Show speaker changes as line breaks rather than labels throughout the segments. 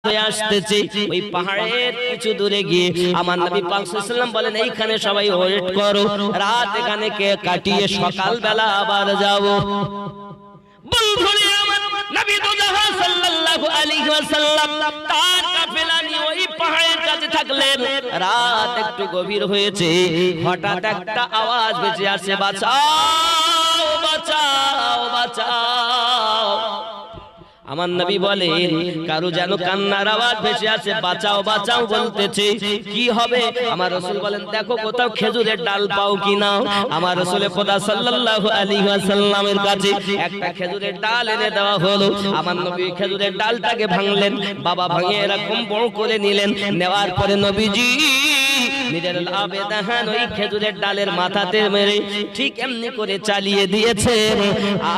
আসতেছে ওই পাহাড়ের কিছু দূরে গিয়ে আমার নবী পাক সাল্লাল্লাহু আলাইহি ওয়াসাল্লাম বলেন এইখানে সবাই ওয়েট করো, রাত এখানে কে কাটিয়ে সকাল বেলা আবার যাব। বন্ধুরে আমার নবী দুজাহান সাল্লাল্লাহু আলাইহি ওয়াসাল্লাম তার কাফেলা নিয়ে ওই পাহাড়ের কাছে থাকলেন। রাত একটু গভীর হয়েছে, হঠাৎ একটা আওয়াজ ভেসে আসে, বাঁচাও বাঁচাও বাঁচাও। আমার নবী বলেন কারো যেন কান্নার আওয়াজ ভেসে আসে, বাঁচাও বাঁচাও বলতেছে। কি হবে? আমার রাসূল বলেন দেখো কোথাও খেজুরের ডাল পাও কিনা। আমার রাসূল খোদা সাল্লাল্লাহু আলাইহি ওয়াসাল্লামের কাছে একটা খেজুরের ডাল এনে দেওয়া হলো। আমার নবী খেজুরের ডালটাকে ভাঙলেন, বাবা ভাঙে এরকম বড় করে নিলেন। নেওয়ার পরে নবীজি নিজের লাভে দেখান ওই খেজুরের ডালের মাথাতে মেরে ঠিক এমনি করে চালিয়ে দিয়েছেন।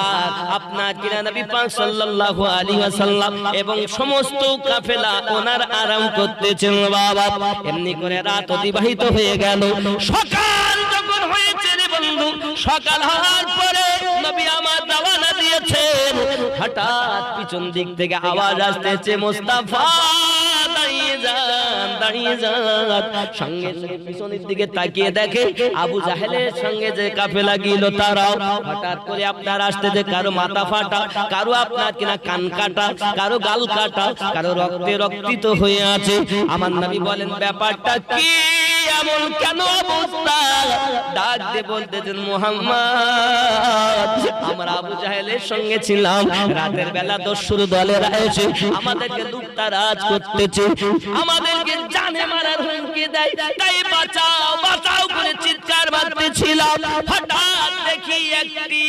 আর আপনার কিনা নবী পাক সাল্লাল্লাহু আলাইহি ওয়াসাল্লাম এবং সমস্ত কাফেলা ওনার আরাম করতেছেন। বাবা এমনি করে রাত অতিবাহিত হয়ে গেল। সকাল যখন হয়েছে রে বন্ধু, সকাল হওয়ার পরে নবী আমার রওনা দিয়েছেন। হঠাৎ পিছন দিক থেকে আওয়াজ আসতেছে, মুস্তাফা দাঁড়িয়ে যান দাঁড়িয়ে যান। সঙ্গে সঙ্গে পিছনের দিকে তাকিয়ে দেখে আবু জাহেলের সঙ্গে যে কাফেলা গিল তারাও হঠাৎ করে আপনার আসতেছে, কারো মাথা ফাটা, কারো আপনার কিনা কান কাটা, কারো গাল কাটা, কারো রক্তে রক্তিত হয়ে আছে। আমার নবী বলেন ব্যাপারটা কি এমন, কেন অবস্থা? ডাক দিয়ে বলতেছেন, মুহাম্মদ আমরা আবু জাহেলের সঙ্গে ছিলাম, রাতের বেলা দস্যুর দলেরা এসে আমাদেরকে লুটতারাজ করতেছে, আমাদেরকে জানে মারার হুমকি দেয়, তাই বাঁচাও বাঁচাও করে চিৎকার মারতেছিলাম। হঠাৎ দেখি একটি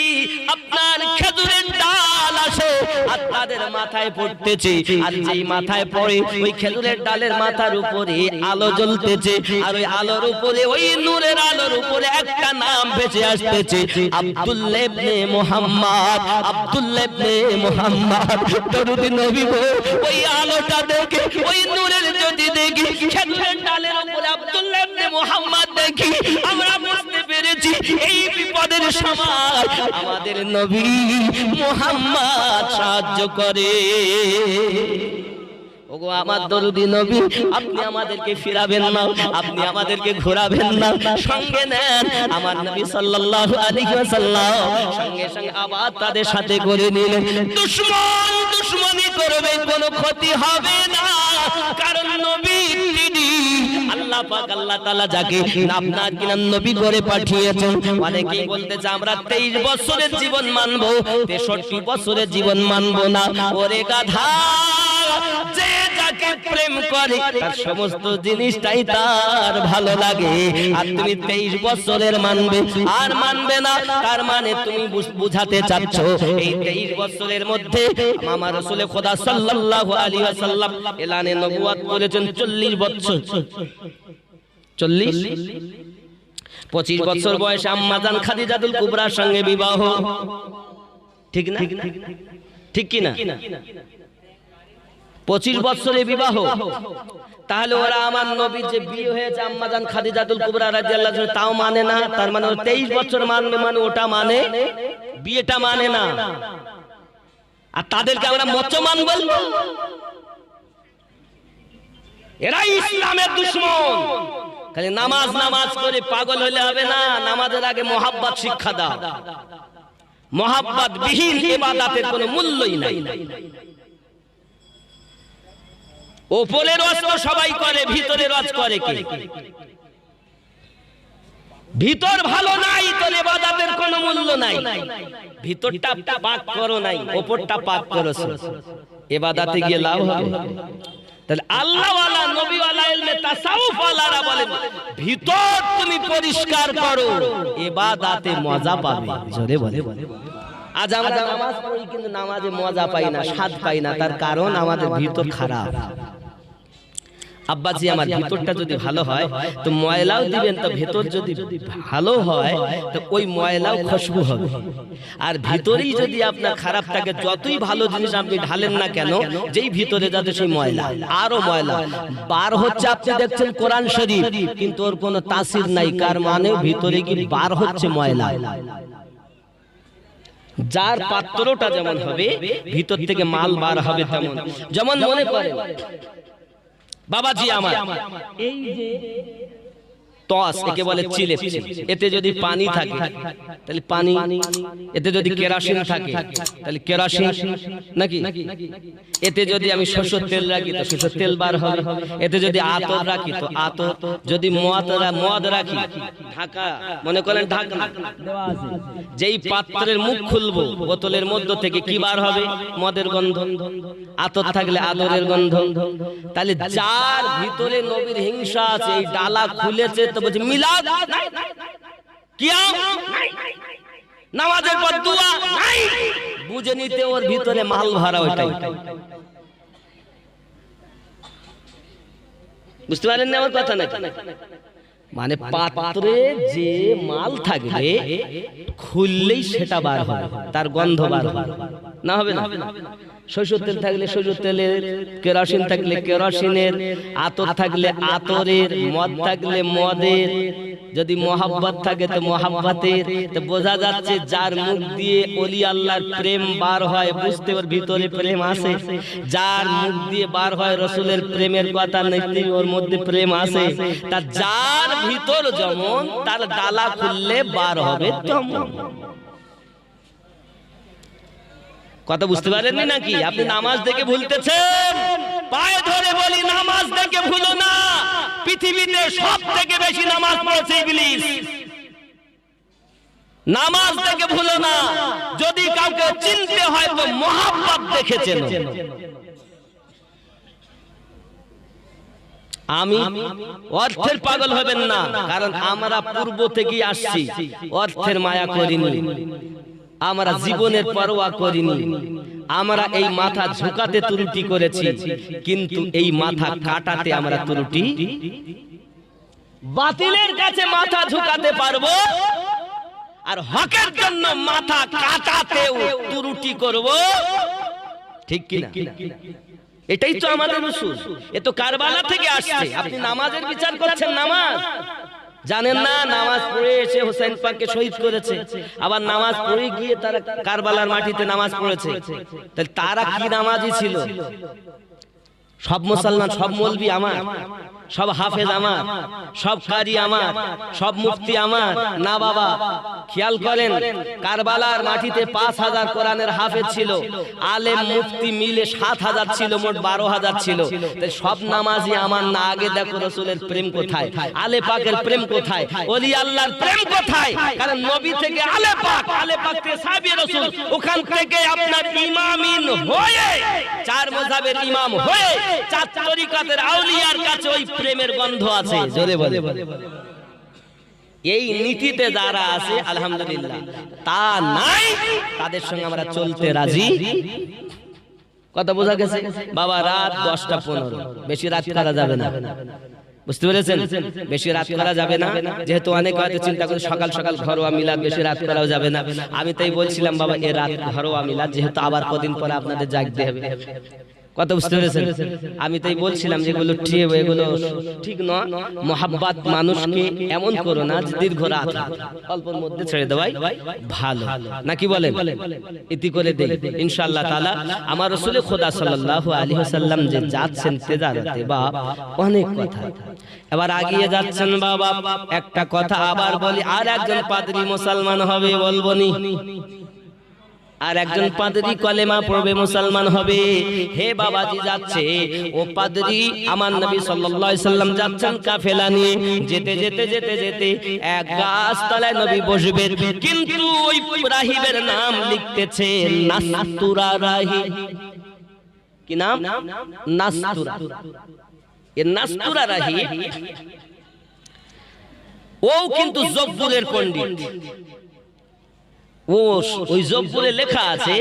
আপনার খেজুরের ডাল আসে আর তাদের মাথায় পড়তেছে। আর যেই মাথায় পড়ে ওই খেজুরের ডালের মাথার উপরে আলো জ্বলতেছে, আর ওই আলোর উপরে ওই নূরের আলোর উপরে একটা নাম ভেসে আসতেছে, আব্দুল্লাহ ইবনে মুহাম্মদ, আব্দুল্লাহ ইবনে মুহাম্মদ। দরুদ নবী গো, ওই আলোটা দেখে, ওই নূরের জ্যোতি দেখি, খেজুরের ডালের উপরে আব্দুল্লাহ ইবনে মুহাম্মদ দেখি, আমরা বুঝতে পেরেছি এই বিপদের সময় আমাদের নবী মুহাম্মদ সাহায্য করে। ওগো আমার দরুদি নবী, আপনি আমাদেরকে ফিরাবেন না, আপনি আমাদেরকে ঘোরাবেন না, সঙ্গে নেন। আমার নবী সাল্লাল্লাহু আলাইহি ওয়াসাল্লাম সঙ্গে সঙ্গে আবার তাদের সাথে করে নিলেন। দুশমন দুশমনি করবে, কোনো ক্ষতি হবে না, কারণ নবী তিনি আল্লাহ পাক আল্লাহ তাআলা যাকে আপনার কিনা নবী করে পাঠিয়েছেন। অনেকেই বলতেছে আমরা 23 বছরের জীবন মানবো, 63 বছরের জীবন মানবো না। ওরে গাধা, যে যাকে প্রেম করে তার সমস্ত জিনিসটাই তার ভালো লাগে, আর তুমি 23 বছরের মানবে আর মানবে না, তার মানে তুমি বুঝাতে চাচ্ছ এই 23 বছরের মধ্যে আমার রাসূল খোদা সাল্লাল্লাহু আলাইহি ওয়াসাল্লাম এলানে নবুয়ত করেছেন 40 বছর। 40 25 বছর বয়সে আম্মা জান খাদিজাতুল কুবরার সঙ্গে বিবাহ, ঠিক না? ঠিক কি না? 25 বছরে বিবাহ। তাহলে ওরা আমার নবীর যে বিয়ে হয়েছে আম্মা জান খাদিজাতুল কুবরা রাদিয়াল্লাহু আনহা তাও মানে না, তার মানে 23 বছর মানবে, মানে ওটা মানে বিয়েটা মানে না। আর তাদেরকে আমরা মুসলমান বলবো? এরাই ইসলামের দুশমন। খালি নামাজ নামাজ করে পাগল হলে হবে না, নামাজের আগে মুহাব্বত শিক্ষা দাও। মুহাব্বত বিহীন ইবাদতের কোনো মূল্যই নাই। ওপরের রস তো সবাই করে, ভিতরের রস করে কে? ভিতর ভালো নাই তো ইবাদতের কোনো মূল্য নাই। ভিতরটা পাক করো নাই, ওপরটা পাক করেছো, ইবাদতে গিয়ে লাভ হবে? তাহলে আল্লাহ ওয়ালা নবী ওয়ালা ইলমে তাসাউফ ওয়ালারা বলেন ভিতর তুমি পরিষ্কার করো, ইবাদতে মজা পাবে। জোরে বলে। আজ আমরা নামাজ পড়ি কিন্তু নামাজে মজা পাই না, স্বাদ পাই না, তার কারণ আমাদের ভিতর খারাপ। আব্বাজি আমার ভিতরটা যদি ভালো হয় তো ময়লাও দিবেন, তো ভিতর যদি ভালো হয় তো ওই ময়লাও খুশবু হবে। আর ভিতরেই যদি আপনার খারাপ থাকে, যতই ভালো জিনিস আপনি ঢালেন না কেন, যেই ভিতরে যাতে সেই ময়লা, আরো ময়লা বার হচ্ছে। আপনি দেখছেন কোরআন শরীফ, কিন্তু ওর কোনো তাসির নাই, কার মানে ভিতরে কি বার হচ্ছে ময়লা। যার পাত্রটা যেমন হবে ভিতর থেকে মাল বার হবে তেমন। যেমন মনে করে বাবাজি আমার এই যে টস একে বলে চিলে, এতে যদি পানি থাকে তাহলে পানি, এতে যদি কেরোসিন থাকে তাহলে কেরোসিন নাকি, এতে যদি আমি সরষের তেল রাখি তো সরষের তেল বার হবে, এতে যদি আতর রাখি তো আতর, যদি মদ রাখি ঢাকা মনে করেন ঢাকনা দেওয়া আছে, যেই পাত্রের মুখ খুলবো বোতলের মধ্য থেকে কি বার হবে? মদের গন্ধ। আতর থাকলে আতরের গন্ধ। তাহলে যার ভিতরে নবীর হিংসা আছে, এই ডালা খুলেছে তো বলছে মিলাদ কিয়াম নামাজের পর দুয়া নাই, বুঝে নিতে ওর ভিতরে মাল ভরা। ওইটাই বুঝতে পারেন না আমার কথা? না মানে পাত্রে যে মাল থাকবে খুললেই সেটা বার হবে, তার গন্ধ বার হবে, না হবে না? সরষের তেল থাকলে সরষের তেলের, কেরোসিন থাকলে কেরোসিনের, আতর থাকলে আতরের, মদ থাকলে মদের, যদি মোহাব্বত থাকে তো মোহাব্বতের। তো বোঝা যাচ্ছে যার মুখ দিয়ে ওলি আল্লাহর প্রেম বার হয় বুঝতে ওর ভিতরে প্রেম আছে। যার মুখ দিয়ে বার হয় রসুলের প্রেমের কথা নিতে ওর মধ্যে প্রেম আছে। তা যার ভিতর যেমন তার ডালা খুললে বার হবে তেমন। কথা বুঝতে পারেননি নাকি? আপনি নামাজ দেখে ভুলতেছেন। পায়ে ধরে বলি নামাজ দেখে ভুলো না। পৃথিবীতে সব থেকে বেশি নামাজ পড়েছে ইবলিস। নামাজ দেখে ভুলো না। যদি কাউকে চিনতে হয় তো মোহাব্বত দেখে চেনো। আমি অর্থের পাগল হবেন না, কারণ আমরা পূর্ব থেকেই আসছি, অর্থের মায়া করিনি, আমরা জীবনের পরোয়া করিনি, আমরা এই মাথা ঝুঁকাতে ত্রুটি করেছি, কিন্তু এই মাথা কাটাতে আমরা ত্রুটি, বাতিলের কাছে মাথা ঝুঁকাতে পারবো আর হকের জন্য মাথা কাটাতেও ত্রুটি করব, ঠিক কিনা? এটাই তো আমাদের উসুল। এ তো কারবালা থেকে আসছে। আপনি নামাজের বিচার করছেন, নামাজ জানেন না? নামাজ পড়ে এসে হোসেন পাককে শহীদ করেছে, আবার নামাজ পড়ে গিয়ে তারা কারবালার মাটিতে নামাজ পড়েছে। তাহলে তারা কি নামাজি ছিল? সব মুসলমান, সব মৌলবি আমার, সব হাফেজ আমার, সব কারি আমার, সব মুফতি আমার? না বাবা, খেয়াল করেন, কারবালার মাটিতে 5000 কোরআনের হাফেজ ছিল, আলেম মুফতি মিলে 7000 ছিল, মোট 12000 ছিল। তাই সব নামাজি আমার না? আগে দেখো রসুলের প্রেম কোথায়, আলে পাকের প্রেম কোথায়, ওলি আল্লাহর প্রেম কোথায়? কারণ নবী থেকে আলে পাক, আলে পাক থেকে সাহাবী রাসূল, ওখান থেকে আপনার ইমামিন হয়ে, চার মাযহাবের ইমাম হয়ে, চার তরিকাতের আউলিয়ার কাছে ওই প্রেমের গন্ধ আছে। জোরে বলে। এই নীতিতে যারা আছে আলহামদুলিল্লাহ, তা নাই তাদের সঙ্গে আমরা চলতে রাজি। কথা বোঝা গেছে বাবা? রাত 10টা-15, বেশি রাত করা যাবে না, বুঝতে পেরেছেন? বেশি রাত করা যাবে না, যেহেতু অনেকে হয়তো চিন্তা করে সকাল সকাল ঘরোয়া মিলাদ, বেশি রাত করাও যাবে না। আমি তাই বলছিলাম বাবা, এ রাত ঘরোয়া মিলাদ, যেহেতু আবার কদিন পরে আপনাদের জাগতে হবে। কথা বুঝতে পেরেছেন? আমি তাই বলছিলাম যেগুলো এগুলো ঠিক নয়। মোহাব্বত মানুষকে এমন করো না যে দীর্ঘ রাত, অল্পের মধ্যে ছেড়ে দেওয়াই ভালো, নাকি বলেন? ইতি করে দেই ইনশাআল্লাহ তাআলা। আমার রাসূল খোদা সাল্লাল্লাহু আলাইহি ওয়াসাল্লাম যে যাচ্ছেন তেজারতে, বা অনেক কথা, এবার আগিয়ে যাচ্ছেন বাবা। একটা কথা আবার বলি, আর একজন পাদ্রী মুসলমান হবে, বলবো নি? আর একজন পাদ্রী কলেমা পড়বে, মুসলমান হবে। হে বাবাজি যাচ্ছে ও পাদ্রী, আমার নবী সাল্লাল্লাহু আলাইহি সাল্লাম যাচ্ছেন কাফেলা নিয়ে। যেতে যেতে যেতে যেতে এক গাছ তলায় নবী বসবেন, কিন্তু ওই রাহিবের নাম লিখতেছে নাস্তুরা রাহিব। কি নাম? নাস্তুরা। এই নাস্তুরা রাহিব ও কিন্তু জব্বুরের পণ্ডিত। ওই জব্বুরে লেখা আছে,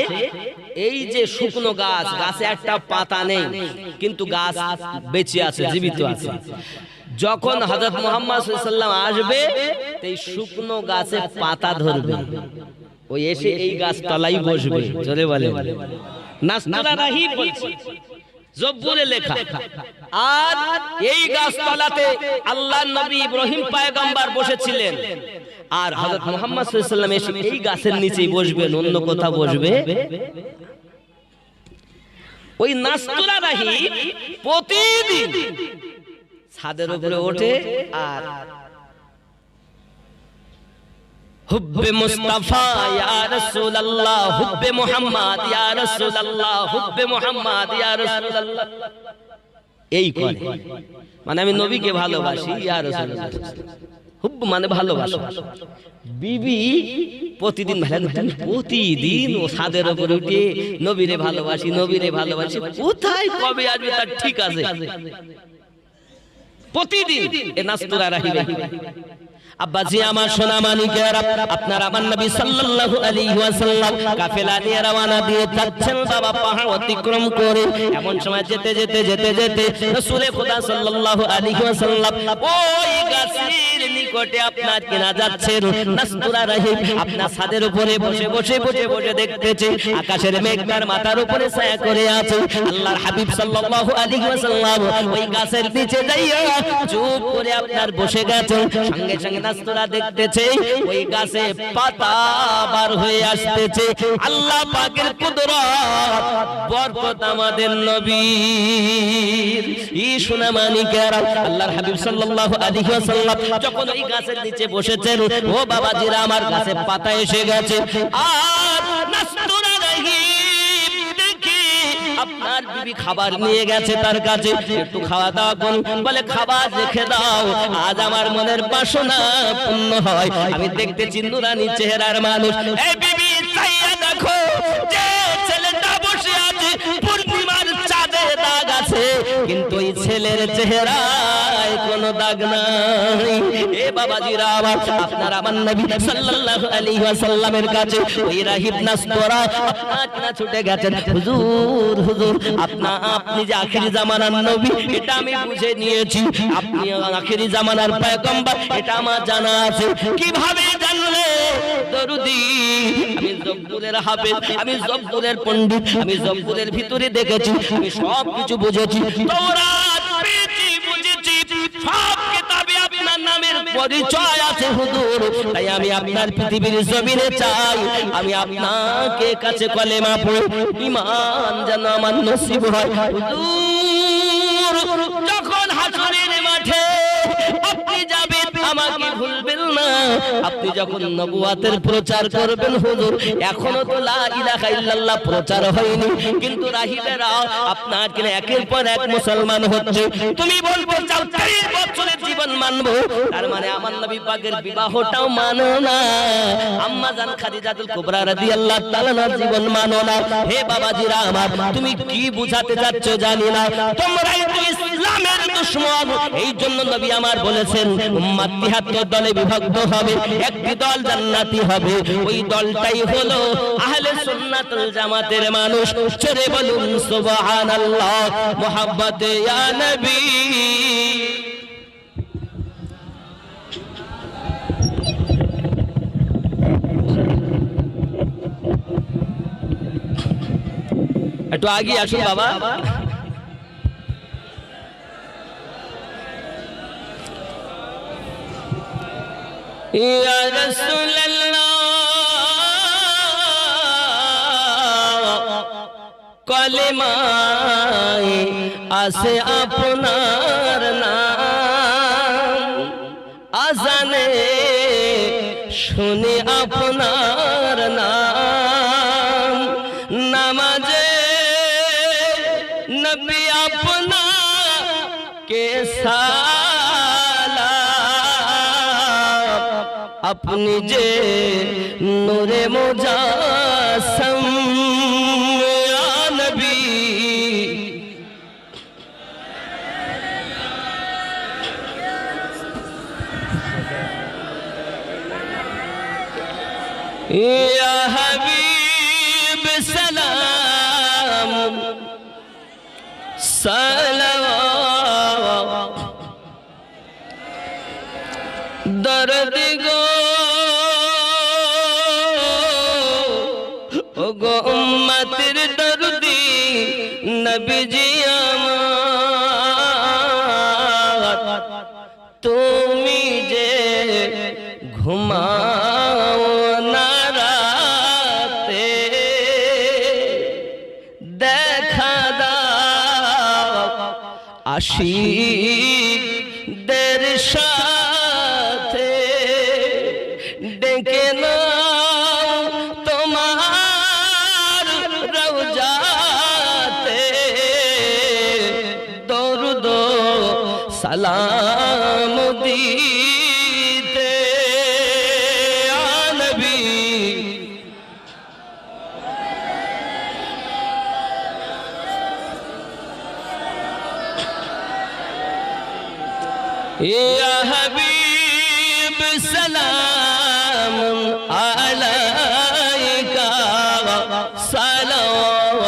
এই যে শুকনো গাছ, গাছে একটা পাতা নেই, কিন্তু গাছ বেঁচে আছে, জীবিত আছে। যখন হযরত মুহাম্মদ সাল্লাল্লাহু আলাইহি ওয়াসাল্লাম আসবে, এই শুকনো গাছে পাতা ধরবে, ওই এসে এই গাছ তলায় বসবে। জোরে বলে। নাস্তুরা রাহিব বলছে, জব্বুরে লেখা। আর এই গাছতলাতে আল্লাহর নবী ইব্রাহিম পয়গম্বর বসেছিলেন, আর হযরত মুহাম্মদ সাল্লাল্লাহু আলাইহি ওয়াসাল্লাম এসে এই গাছের নিচেই বসবেন, অন্য কোথাও বসবে। ওই নাস্তুরা রাহিব প্রতিদিন ছাদের উপরে ওঠে আর হুব্বে মুস্তাফা ইয়া রাসূলুল্লাহ, হুব্বে মুহাম্মদ ইয়া রাসূলুল্লাহ, হুব্বে মুহাম্মদ ইয়া রাসূলুল্লাহ, এই করে। মানে আমি নবীকে ভালোবাসি, ইয়া রাসূলুল্লাহ। হুব্ব মানে ভালোবাসা। বিবি প্রতিদিন প্রতিদিন ও ছাদের উপরে উঠে নবীরে ভালোবাসি, নবীরে ভালোবাসি, কোথায় কবে আসবে তার ঠিক আছে। প্রতিদিন এ নাস্তুরা রাহিবে। আব্বাজি আমার সোনা মানিকেরা, আপনার আমার নবী সাল্লাল্লাহু আলাইহি ওয়াসাল্লাম কাফেলা নিয়ে রওনা দিয়ে যাচ্ছেন বাবা পাহাড় অতিক্রম করে। এমন সময় যেতে যেতে যেতে যেতে রাসূলে খোদা সাল্লাল্লাহু আলাইহি ওয়াসাল্লাম ওই গাছের নিকটে আপনার কিনা যাচ্ছেন। নাস্তুরা রাহিব আপনার ছাদের উপরে বসে বসে বসে বসে দেখতেছে আকাশের মেঘ তার মাথার উপরে ছায়া করে আছে। আল্লাহর হাবিব সাল্লাল্লাহু আলাইহি ওয়াসাল্লাম ওই গাছের নিচে যাইয়া চুপ করে আপনার বসে গেছেন। সঙ্গে সঙ্গে নাস্তুরা দেখতেছে ওই গাছে পাতা বার হয়ে আসতেছে। আল্লাহ পাকের কুদরত, বরকত আমাদের নবীর। এই সোনা মানিকেরা, আল্লাহর হাবিব সাল্লাল্লাহু আলাইহি ওয়াসাল্লাম যখন ওই গাছের নিচে বসেছেন, ও বাবাজিরা আমার গাছে পাতা এসে গেছে। আর নাস্তুরা রাহিব দেখে আপনার বিবি খাবার নিয়ে গেছে তার কাছে, একটু খাওয়া দাওয়া করুন। বলে খাবার রেখে দাও, আজ আমার মনের বাসনা পূর্ণ হয়। আমি দেখতেছি নুরানি চেহারার মানুষ। এই বিবি চাইয়া দেখো, যে ছেলেটা বসে আছে পূর্ণিমার চাঁদে দাগ আছে, কিন্তু এই ছেলের চেহারায় কোনো দাগ নাই। এ বাবাজিরা আমার, আপনার আমার নবী সাল্লাল্লাহু আলাইহি ওয়াসাল্লামের কাছে ওই রাহিব নাস্তুরা আপনার ছুটে গেছেন। হুজুর হুজুর, আপনি যে আখিরি জামানার নবী এটা আমি বুঝে নিয়েছি, আপনি আখিরি জামানার পয়গম্বর এটা আমার জানা আছে। কিভাবে জানলে? দরুদি, আমি জব্বুরের হাফেজ, আমি জব্বুরের পণ্ডিত, আমি জব্বুরের ভিতরে দেখেছি, আমি সব কিছু বুঝেছি। তাওরাত পেয়েছি, বুঝেছি, সব কিতাবে আপনার নামের পরিচয় আছে হুজুর। তাই আমি আপনার পৃথিবীর জমিনে চাই, আমি আপনাকে কাছে কলেমা পড়ে ঈমান যেন আমার নসিব হয়। হুজুর যখন হাসরের মাঠে আপনি যাবেন আমাকে ভুলবেন না। আপনি যখন নবুয়াতের প্রচার করবেন হুজুর, এখনো তো লা ইলাহা ইল্লাল্লাহ প্রচার হয়নি, কিন্তু রাহিবেরা আপনার কিনা একের পর এক মুসলমান হচ্ছে। তুমি বলবো চাও 30 বছরের জীবন মানবো, তার মানে আমার নবী পাকের বিবাহটাও মানো না, আম্মা জান খাদিজাতুল কুবরা রাদিয়াল্লাহু তাআলার জীবন মানো না। হে বাবাজিরা আমার, তুমি কি বুঝাতে যাচ্ছ জানি না, তোমরাই তো ইসলামের দুশমন। এই জন্য নবী আমার বলেছেন উম্মত 73 দলে বিভক্ত হবে, একটি দল জান্নাতি হবে, ওই দলটাই হলো আহলে সুন্নাত ওয়াল জামাতের মানুষ। চলে বলুন সুবহানাল্লাহ, মুহাব্বতে ইয়া নবী। একটু আগে আসুন বাবা। ইয়া রাসূলুল্লাহ, কলেমায়ে আসে আপনার নাম, আজানে শুনে আপনার নাম, নামাজে নবী আপনাকে সালাম, আপনি যে নূরে মুজাসসাম ইয়া নবী। ইয়া হাবিব সালাম সালাওয়াত, দরদ গো ও গো উম্মতের দরদি নবীজি আশিকদের সাথে ডেকে নাও তোমার রওজাতে, দরুদ সালাম দিতে আ নবী। या हबीब सलाम अलैका सलाम,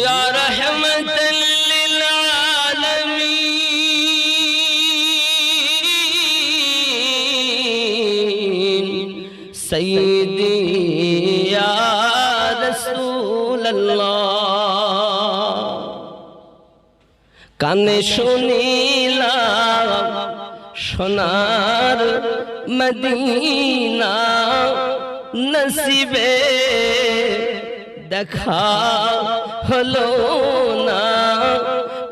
या रहमतन लिल आलमीन सय्यदी या रसूल अल्लाह। কানে শুনিলাম সোনার মদিনা, নসিবে দেখা হলো না,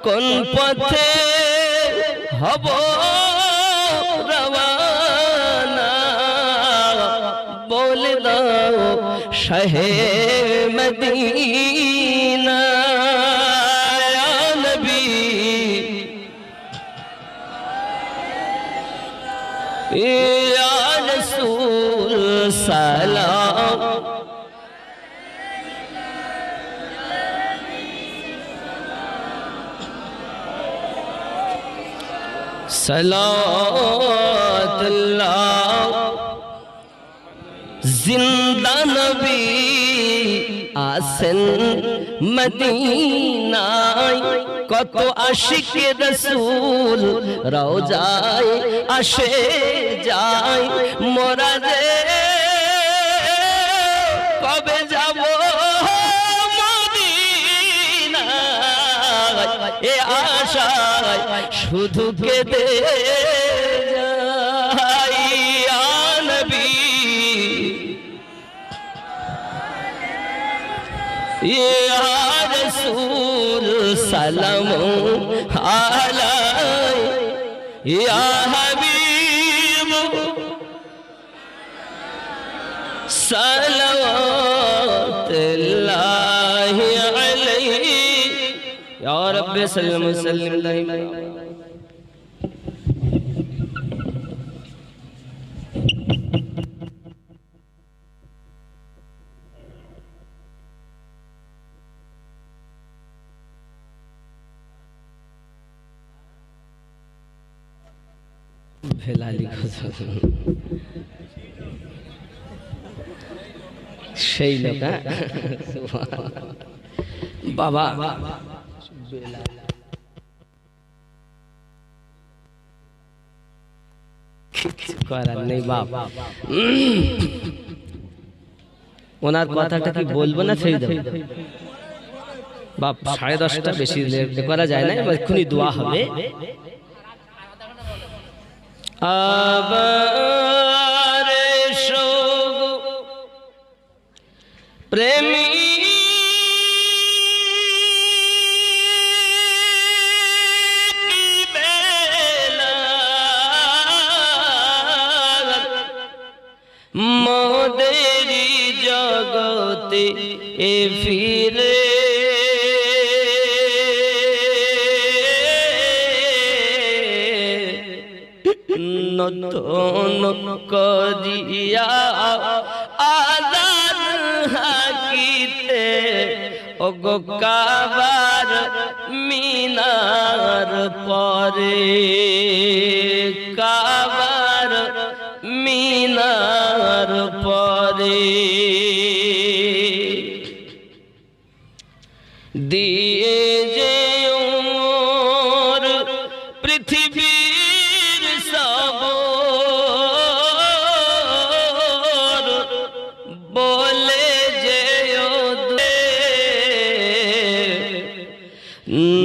কোন পথে হব রওয়ানা, বলে দাও শাহে মদিনা। या रसूल सलाम, सलावतुल्लाह जिंदा नबी আসেন মদিনায়, কত আশিক রাসূল রওজায় আসে যায়, মোরা যে কবে যাব মদিনায়, এ আশায় শুধু কেঁদে যাই আ নবী। या रसूल सलाम अलैका या हबीब सलावतुल्लाह अलैहि या रब्बि सल्लम सल्लिम दाइमा। সেই লোক বাবা কিছু করার নেই বাপ, ওনার কথাটা কি বলবো না ছেড়ে দেবো বাপ? 10:30 বেশি করা যায় না, এক্ষুনি দোয়া হবে। আবার শোক প্রেমী বেলা, মোদেরি জগতে এ ফিরে নতুন করিয়া আযান হাকিতে, ওগো কাবার মিনার পরে, কাবার মিনার পরে দিয়ে যে ওর পৃথিবীর সব বলে যে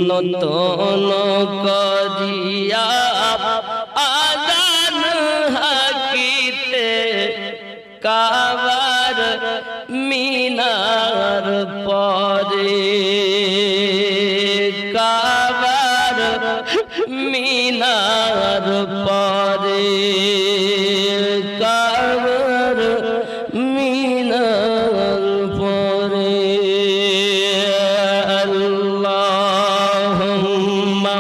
নতুন করিয়া আযান হাকিতে, কাবার মিনার পরে মিনার পরে কাবার মিনার পরে আল্লাহুম্মা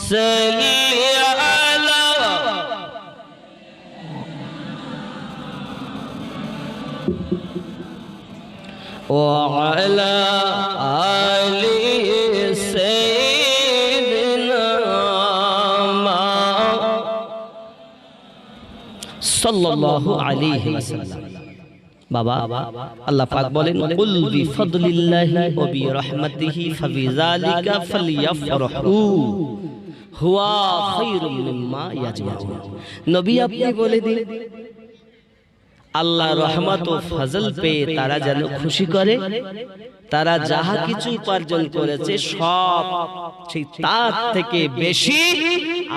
সাল্লি আলা ওয়া আলা আলি সাল্লাল্লাহু আলাইহি ওয়াসাল্লাম। বাবা আল্লাহ পাক বলেন কুল বিফাদলিল্লাহি ওয়া বিরহমাতিহি ফাবিযালিকা ফালইফরাহু হুয়া খায়রুম মিম্মা ইয়াজমাউন। নবী আপনি বলে দিন আল্লাহ রহমত ও ফজল পেয়ে তারা যেন খুশি করে, তারা যাহা কিছু উপার্জন করেছে সব সেই তার থেকে বেশি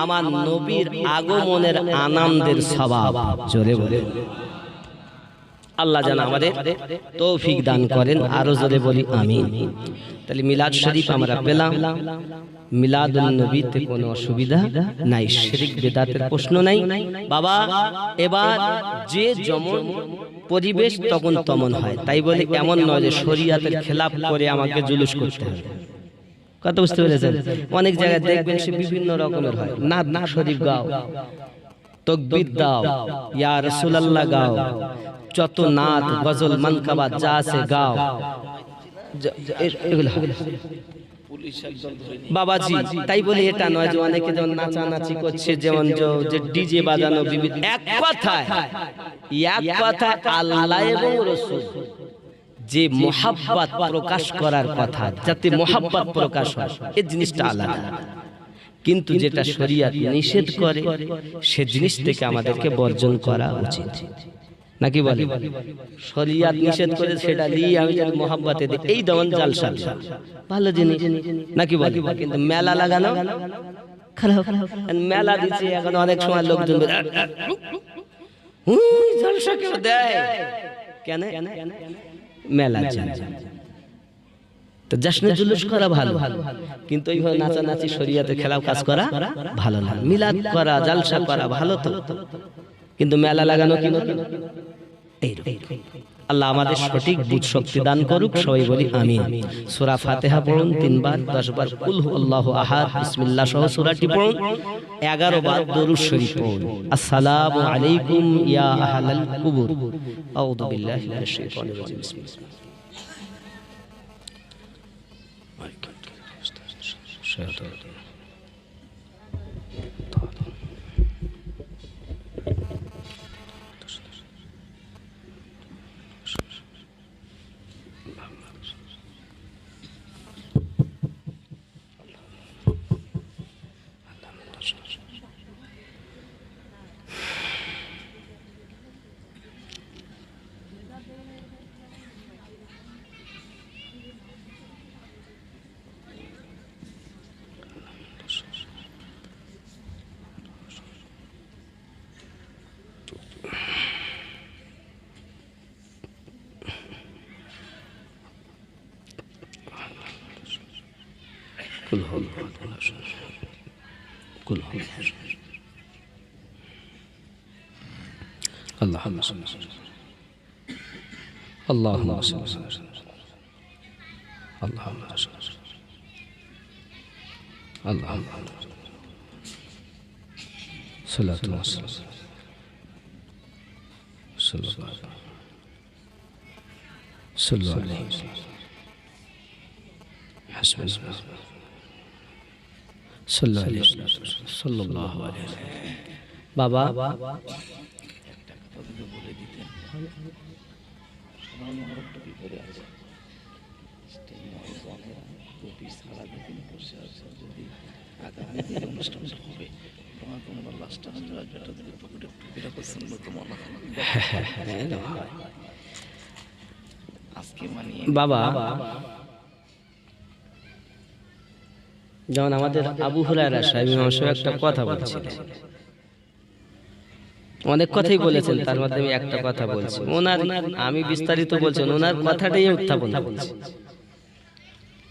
আমার নবীর আগমনের আনন্দের সওয়াব। জোরে বলে আল্লাহ যেন আমাদের তৌফিক দান করেন। আরো জোরে বলি আমিন। তাহলে মিলাদ শরীফ আমরা পেলাম, মিলাদুন নবীতে কোনো অসুবিধা নাই, শিরক বিদআতের প্রশ্ন নাই। বাবা এবার যে যেমন পরিবেশ তখন তেমন হয়, তাই বলে এমন নয় যে শরীয়তের খেলাফ করে আমাকে জুলুস করতে হবে। কথা বুঝতে পেরেছেন? অনেক জায়গায় দেখবেন সে বিভিন্ন রকমের হয়, নাত শরীফ গাও, তাকবীর দাও, ইয়া রাসূলুল্লাহ গাও, যত নাত গজল মানকাবাত যা আছে গাও, এগুলো বাবাজি। তাই বলে এটা নয় যে অনেকে যেমন নাচানাচি করছে, যেমন যে ডিজে বাজানো বিভিন্ন, এক কথায় আল্লাহ এবং রাসূল যে মোহাব্বত প্রকাশ করার কথা, যাতে মোহাব্বত প্রকাশ হয়, এই জিনিসটা আলাদা। কিন্তু যেটা শরীয়ত নিষেধ করে সে জিনিস থেকে আমাদেরকে বর্জন করা উচিত, নাকি বলে? শরীয়ত নিষেধ করে সেটা নিয়ে আমি যদি মোহাব্বতে দিই, এই দমন জালসা ভালো জিনিস, নাকি বলে? কিন্তু মেলা লাগানো খারাপ। মেলা দিচ্ছে এখন অনেক সময় লোকজন জালসা কেউ দেয় কেন? মেলা তো জশ্নে জুলুস করা ভালো, কিন্তু এইভাবে নাচানাচি শরীয়তের খেলাফ কাজ করা ভালো না। মিলাদ করা জালসা করা ভালো তো, কিন্তু মেলা লাগানো কি? আল্লাহ আমাদের সঠিক বুঝ শক্তি দান করুক। সবাই বলি আমিন। সূরা ফাতিহা পড়ুন 3 বার, 10 বার কুল হুয়াল্লাহু আহাদ বিসমিল্লাহ সহ সূরাটি পড়ুন, 11 বার দরুদ শরীফ পড়ুন। আসসালামু আলাইকুম ইয়া আহলাল কুবুর। আউযু বিল্লাহি মিনাশ শাইতানির রাজিম। বিসমিল্লাহ। اللهم صل اللهم صل اللهم صل اللهم صلاة وسلام صلى الله عليه وسلم حسب الله صلى الله عليه وسلم বাবা বাবা যেমন আমাদের আবু হুরায়রা সাহেব একটা কথা বলছিলেন, অনেক কথাই বলেছেন, তার মধ্যে আমি একটা কথা বলছি। ওনার আমি বিস্তারিত বলছেন, ওনার কথাটাই উত্থাপন করছি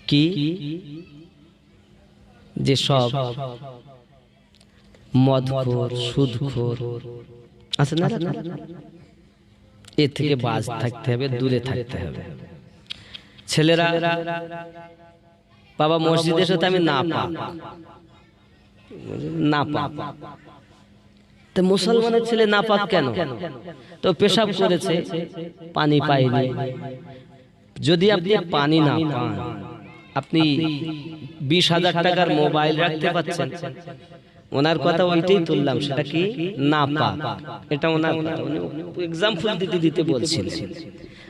কি, যে সব মদখোর, সুদখোর আছে না? এর থেকে বাজ থাকতে হবে, দূরে থাকতে হবে। ছেলেরা বাবা মসজিদের সাথে আমি না পাক, তো মুসলমানের ছেলে না পাক কেন? তো পেশাব করেছে, পানি পায়নি। যদি আপনি পানি না পান, আপনি 20,000 টাকার মোবাইল রাখতে পাচ্ছেন। ওনার কথা ওইটাই তুললাম, সেটা কি না পাক, এটা ওনার কথা, উনি এক্সাম্পল দিতে বলছিলেন।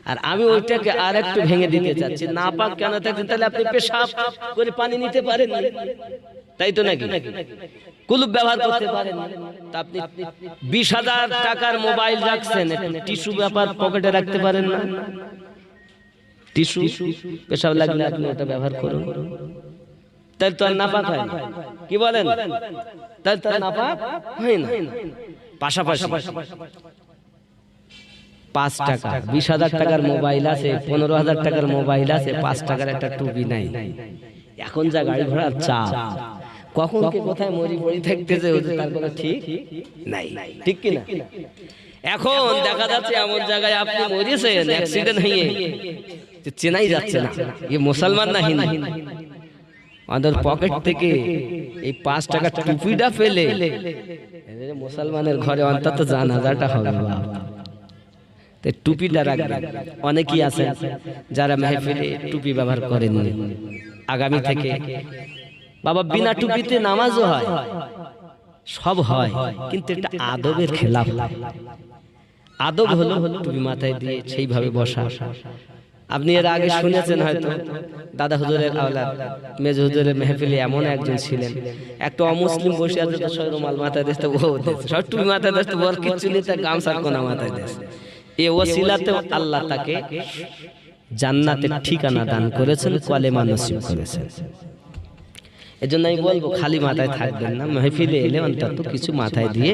আর আমি ওইটাকে আর একটু ভেঙে দিতে চাচ্ছি, না পাক কেন থাকছেন? তাহলে আপনি পেশাব করে পানি নিতে পারেন, তাই তো নাকি? কুলুপ ব্যবহার করতে পারেন, তা আপনি 20,000 টাকার মোবাইল রাখছেন, টিস্যু ব্যাপার পকেটে রাখতে পারেন না? টিস্যু পেশাব লাগলে আপনি ওটা ব্যবহার করুন, তাহলে তো আর নাপাক হয় না। কি বলেন? তাহলে তো আর নাপাক হয় না। পাশাপাশি 5 টাকা, 20,000 টাকার মোবাইল আছে, 15,000 টাকার মোবাইল আছে, 5 টাকার একটা টুপি নাই। এখন যা গাড়ি ঘোড়ার চাপ, কখন কে কোথায় মরি পড়ি থাকতেছে তার কোনো ঠিক নাই, ঠিক কিনা? এখন দেখা যাচ্ছে এমন জায়গায় আপনি মরেছেন অ্যাক্সিডেন্ট হয়ে, চেনাই যাচ্ছে না এ মুসলমান না হিন্দু। আমাদের পকেট থেকে এই 5 টাকার টুপিটা ফেলে মুসলমানের ঘরে অন্তত জানাজাটা হবে। টুপিটা রাখবেন। অনেকেই আছেন যারা মেহফিলে টুপি ব্যবহার করেননি, আগামী থেকে বাবা বিনা টুপিতে নামাজও হয়, সব হয়, কিন্তু এটা আদবের খেলাফ। আদব হলো টুপি মাথায় দিয়ে সেইভাবে বসা। আপনি এর আগে শুনেছেন হয়তো, দাদা হুজুরের আওলাদ মেজ হুজুরের মেহফিলে এমন একজন ছিলেন, একটা অমুসলিম বসে আছে, তো সব রুমাল মাথায় দিতে, ও সব টুপি মাথায় দিতে, ওর কিচ্ছু নেই, তার গামছার কোনা মাথায় দিয়েছে। এই ওসিলাতে আল্লাহ তাকে জান্নাতের ঠিকানা দান করেছেন, কলেমা নসিব করেছেন। এজন্য আমি বলবো, খালি মাথায় থাকবেন না, মেহফিলে এলে অন্তত কিছু মাথায় দিয়ে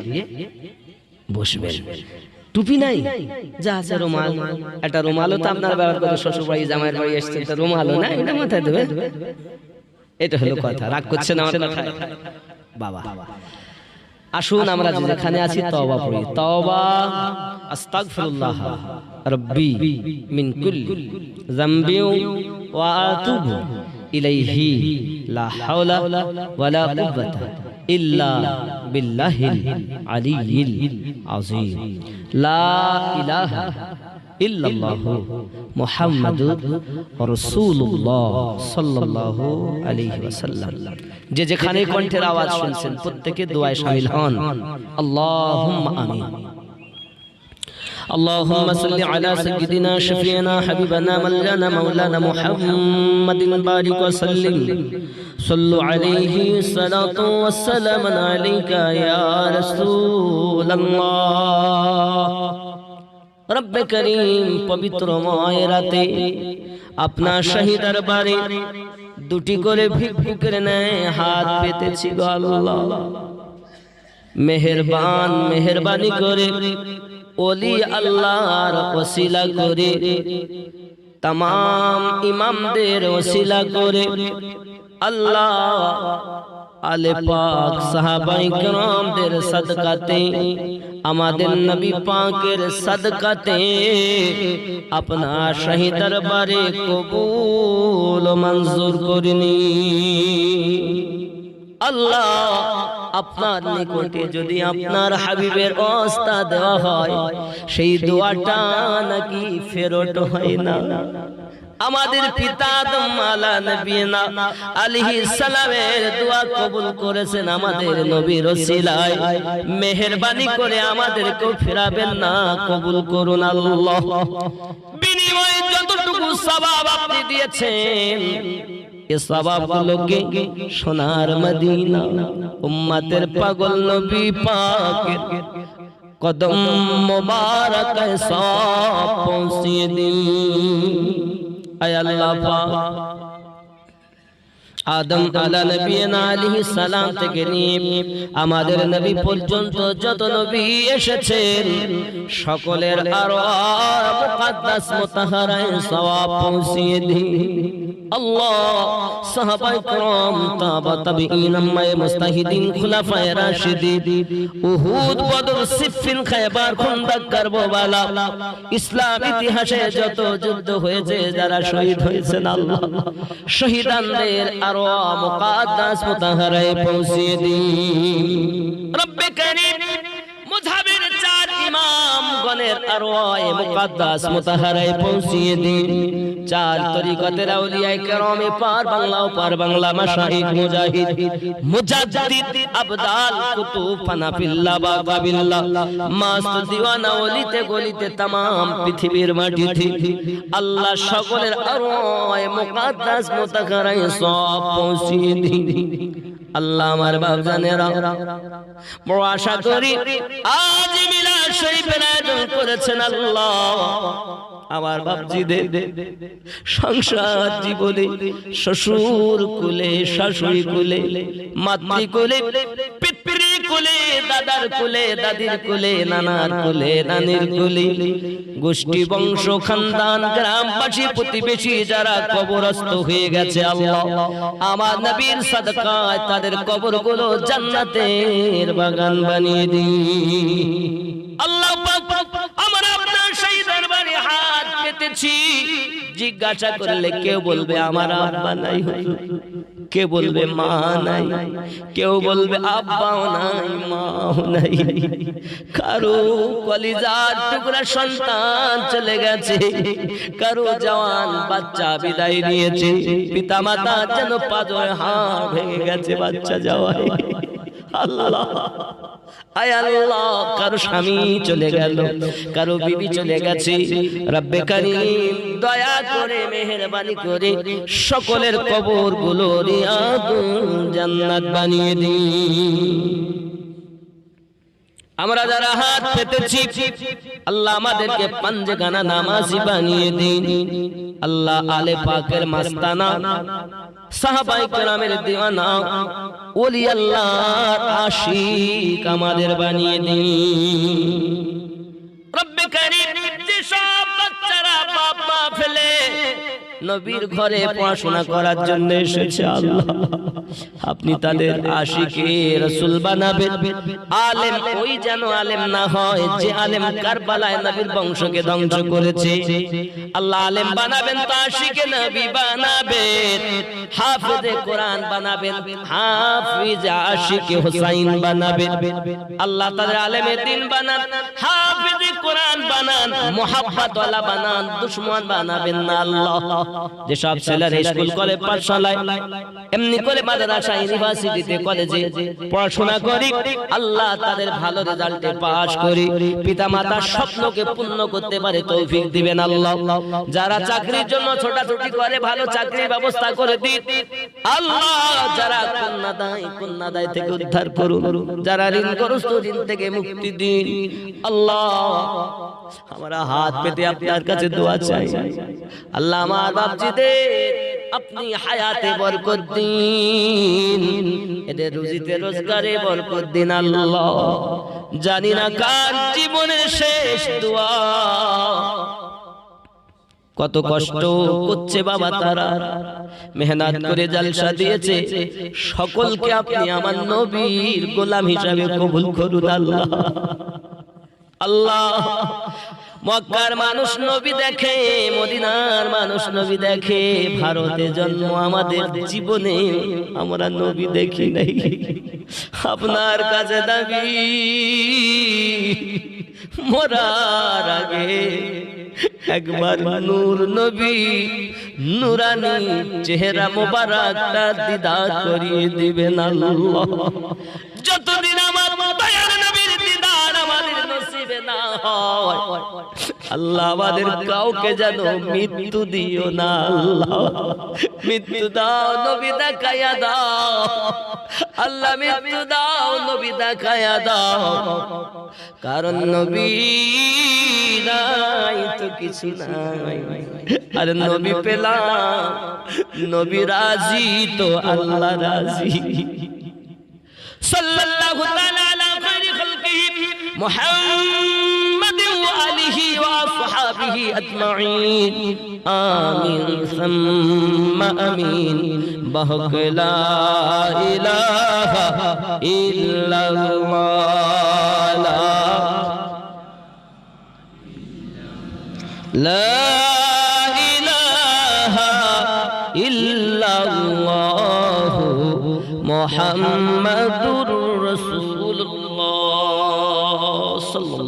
বসবেন। টুপি নাই, যা আছে রুমাল, একটা রুমালও তো আপনারা ব্যবহার করেন, শ্বশুর বাড়ি জামাইয়ের বাড়ি এসছেন, তো রুমালও না, এটা মাথায় দেবে। এটা হলো কথা। রাগ করছেন আমার কথায় বাবা? আসুন আমরা যেখানে আছি তওবা পড়ি। তওবা, আস্তাগফিরুল্লাহ রাব্বি মিন কুল্লি যামবি ওয়া আতুবু ইলাইহি লা হাওলা ওয়ালা কুওয়াতা ইল্লা বিল্লাহিল আলিয়্যিল আযীম। লা ইলাহা ইল্লাল্লাহু মুহাম্মাদুর রাসূলুল্লাহ সাল্লাল্লাহু আলাইহি ওয়াসাল্লাম। যে যেখানে কণ্ঠের আওয়াজ শুনছেন প্রত্যেকে দোয়ায় শামিল হন। আল্লাহুম্মা আমিন। اللهم صل على سيدنا شفيعنا حبيبنا مولانا محمد بارك وسلم صلوا عليه الصلاة والسلام عليك يا رسول الله। रब करीम पवित्र मायराते अपना शाही दरबारे दुटी करे भिक्षुकेर न्याय हाथ पेतेछि गो आल्लाह। मेहरबान मेहरबानी करे ओली अल्लाहर वसीला करे, तमाम इमामदेर वसीला करे अल्लाह, आले पाक साहाबाए किरामदेर सदकाते, आमादेर नबी पाकेर सदकाते अपना शाही दरबारे कबूल मंजूर करिनी। আল্লাহ আপনার নিকটে যদি আপনার হাবিবের ওয়াস্তা দেওয়া হয়, সেই দোয়াটা নাকি ফেরত হয় না। আমাদের পিতা আদম আলা নবিয়িনা আলাইহিস সালামের দোয়া কবুল করেছেন আমাদের নবীর ওসিলায়। মেহেরবানি করে আমাদেরকেও ফেরাবেন না, কবুল করুন আল্লাহ। বিনিময়ে যতটুকু সওয়াব আপনি দিয়েছেন, এ সওয়াবগুলোকে সোনার মদিনা উম্মতের পাগল নবী পাকের কদম মোবারকে সব পৌঁছিয়ে দিন। আয় আল্লাহ পাক, আদম আলা নবিয়িনা আলাইহিস সালাম থেকে নিয়ে আমাদের নবী পর্যন্ত যত নবী এসেছেন, সকলের আরওয়াহ মুকদ্দাস মুতাহহারায়ে সওয়াব পৌঁছিয়ে দিন। আল্লাহ সাহাবায়ে کرام তাবা তাবিঈন আম্মায়ে মুস্তাহিদিন খুলাফায়ে রাশিদিন উহুদ বদর সিফফিন খায়বার খন্দক কারবালা ইসলাম ইতিহাসে যত যুদ্ধ হয়েছে যারা শহীদ হয়েছেন আল্লাহ শহীদানদের আরওয়াহ মুকাদ্দাস মুতাহারায়ে পৌঁছিয়ে দিন রব্বে কারীম মুযহাবের চার ইমাম গণের আরওয়াহ মুকাদ্দাস মুতাহারায়ে পৌঁছিয়ে দিন চার তরিকতের আউলিয়ায়ে কেরামে পার বাংলা ও পার বাংলা মাশাইখ মুজাহিদ মুজাদ্দিদ আবদাল কুতুব ফানাফিল্লাহ বাকাবিল্লাহ মাস্ত দিওয়ানা ওলিতে গলিতে तमाम পৃথিবীর মাটিতে আল্লাহ সকলের আরওয়াহ মুকাদ্দাস মুতাহারায়ে সব পৌঁছিয়ে দিন আল্লাহ আমার বাপ জানেরা বড় আশা করি আজ মিলাদ শরীফের আয়োজন করেছেন আল্লাহ আমার বাপজি দে সংসার জীবনে শ্বশুর কুলে শাশুড়ি কুলে মাতৃ কুলে পিতৃ কুলে দাদার কুলে দাদির কুলে নানার কুলে নানির কুলে গোষ্ঠী বংশ খানদান গ্রামবাসী প্রতিবেশী যারা কবরস্থ হয়ে গেছে আল্লাহ আমার নবীর সাদকায় তাদের কবরগুলো জান্নাতের বাগান বানিয়ে দিন আল্লাহ পাক আমরা আপনার সেই দরবারে হাত পেতেছি জিজ্ঞাসা করলে কেউ বলবে আমার আব্বা নাই কেউ বলবে মা নাই কেউ বলবে আব্বাও নাই মাও নাই কারো কলিজার টুকরা সন্তান চলে গেছে কারো জওয়ান বাচ্চা বিদায় নিয়েছে পিতামাতা যেন পাঁজরে হাড় ভেঙে গেছে বাচ্চা যাওয়ায় আল্লাহ আয় আল্লাহ কারো স্বামী চলে গেল কারো বিবি চলে গেছে রব্বে কারীম দয়া করে মেহেরবানি করে সকলের কবরগুলো রিয়াদুল জান্নাত বানিয়ে দিন আমরা যারা হাত পেতেছি আল্লাহ আমাদেরকে পাঁচগানা নামাজি বানিয়ে দিন আল্লাহ আলে পাকের মাস্তানা সাহাবায়ে কেরামের দিওয়ানা ওলি আল্লাহর আশিক আমাদের বানিয়ে দিন রব্বে কারীম যে সব বাচ্চারা বাপ মা ফেলে নবীর ঘরে পড়াশোনা করার জন্য এসেছে আল্লাহ আপনি তাদের আশিকে রাসূল বানাবেন আলেম ওই যেন আলেম না হয় যে আলেম কারবালায় নবীর বংশকে ধ্বংস করেছে আল্লাহ আলেম বানাবেন তো আশিকে নবী বানাবেন হাফেজে কোরআন বানাবেন হাফিজ আশিকে হুসাইন বানাবেন আল্লাহ তাদের আলেমে দ্বীন বানান হাফিজে কোরআন বানান মুহাব্বত ওয়ালা বানান দুশমন বানাবেন না আল্লাহ যে সব ছেলেরা স্কুল কলেজ পাঠশালায় এমনি করে মাদ্রাসা ইউনিভার্সিটিতে কলেজে পড়াশোনা করি আল্লাহ তাদের ভালো রেজাল্টে পাস করি পিতামাতার স্বপ্নকে পূর্ণ করতে পারে তৌফিক দিবেন আল্লাহ যারা চাকরির জন্য ছোটাছুটি করে ভালো চাকরির ব্যবস্থা করে দিন আল্লাহ যারা কন্যাদায় থেকে উদ্ধার করুন যারা ঋণগ্রস্ত ঋণ থেকে মুক্তি দিন আল্লাহ আমরা হাত পেতে আপনার কাছে দোয়া চাই আল্লাহ আমার বাপজিদের আপনি হায়াতে বরকত দিন এদের রুজিতে রোজগারে বরকত দিন আল্লাহ জানি না কার জীবনের শেষ দোয়া কত কষ্ট করছে বাবা তারা মেহনত করে জলসা দিয়েছে সকলকে আপনি আমার নবীর গোলাম হিসাবে কবুল করুন আল্লাহ আল্লাহ মক্কার মানুষ নবী দেখে মদিনার মানুষ নবী দেখে ভারতে জন্ম আমাদের জীবনে আমরা নবী দেখি নাই আপনার কাছে দাবি মরার আগে একবার নূর নবী নুরানি চেহারা মোবারকটা দিদার করিয়ে দিবেন আল্লাহ যতদিন আমার দয়ার নবীর দিদার আমাদের নসিবে না হয় আল্লাহ আমাদের কাউকে যেন মৃত্যু দিও না আল্লাহ মৃত্যু দাও নবী দেখায়া দাও আল্লাহ মৃত্যু দাও নবী দেখায়া দাও কারণ নবী নাই তো কিছু নাই আর নবী পেলাম নবী রাজি তো আল্লাহ রাজি সাল্লাল্লাহু তাআলা আলা খায়রি খালকিহি মুহাম্মাদ ওয়া আলিহি وأصحابه أجمعين آمين ثم آمين بحق لا إله إلا الله لا إله إلا الله محمد رسول الله صلى الله